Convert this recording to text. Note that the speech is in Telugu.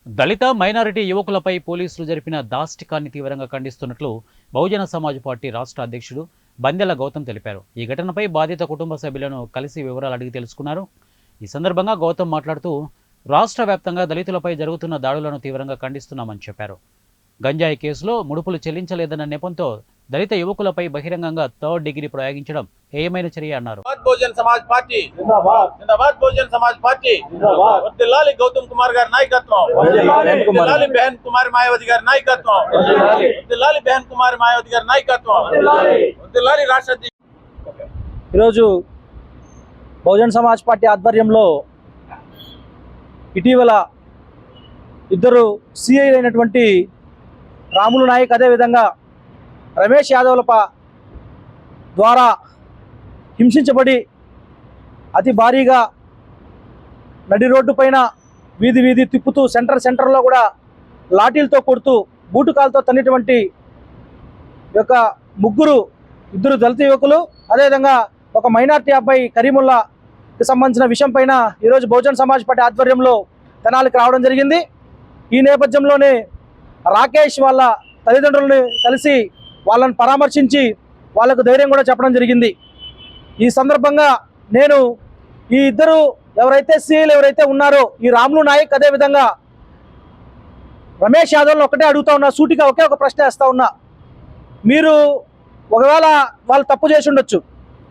దళిత మైనారిటీ యువకులపై పోలీసులు జరిపిన దాష్టికాన్ని తీవ్రంగా ఖండిస్తున్నట్లు బహుజన సమాజ్ పార్టీ రాష్ట్ర అధ్యక్షుడు బందెల గౌతమ్ తెలిపారు. ఈ ఘటనపై బాధిత కుటుంబ సభ్యులను కలిసి వివరాలు అడిగి తెలుసుకున్నారు. ఈ సందర్భంగా గౌతమ్ మాట్లాడుతూ రాష్ట్ర వ్యాప్తంగా దళితులపై జరుగుతున్న దాడులను తీవ్రంగా ఖండిస్తున్నామని చెప్పారు. గంజాయి కేసులో ముడుపులు చెల్లించలేదన్న నెపంతో దళిత యువకులపై బహిరంగంగా థర్డ్ డిగ్రీ ప్రయోగించడం హేయమైన చర్య అన్నారు. బహుజన్ సమాజ్ పార్టీ జిందాబాద్, బహుజన్ సమాజ్ పార్టీ వర్ధిల్లాలి, గౌతమ్ కుమార్ గారి నాయకత్వం వర్ధిల్లాలి, బెహన్ కుమార్ మాయావతి గారి నాయకత్వం వర్ధిల్లాలి, బెహన్ కుమార్ మాయావతి గారి నాయకత్వం వర్ధిల్లాలి. రాష్ట్ర ఈరోజు బహుజన్ సమాజ్ పార్టీ ఆధ్వర్యంలో ఇటీవల ఇద్దరు సిఐలు అయినటువంటి రాములు నాయక్ అదేవిధంగా రమేష్ యాదవ్ల ద్వారా హింసించబడి అతి భారీగా నడి రోడ్డు పైన వీధి తిప్పుతూ సెంటర్లో కూడా లాఠీలతో కొడుతూ బూటుకాలతో తన్నిటువంటి యొక్క ఇద్దరు దళిత యువకులు అదేవిధంగా ఒక మైనార్టీ అబ్బాయి కరీముల్లాకి సంబంధించిన విషయం పైన ఈరోజు బహుజన్ సమాజ్ పార్టీ ఆధ్వర్యంలో తెనాలికి రావడం జరిగింది. ఈ నేపథ్యంలోనే రాకేష్ వాళ్ళ తల్లిదండ్రులను కలిసి వాళ్ళని పరామర్శించి వాళ్ళకు ధైర్యం కూడా చెప్పడం జరిగింది. ఈ సందర్భంగా నేను ఈ ఇద్దరు ఎవరైతే ఉన్నారో ఈ రాములు నాయక్ అదేవిధంగా రమేష్ యాదవ్ను ఒకటే అడుగుతా ఉన్నా, సూటిగా ఒకే ఒక ప్రశ్న వేస్తా ఉన్నా. మీరు ఒకవేళ వాళ్ళు తప్పు చేసి ఉండొచ్చు,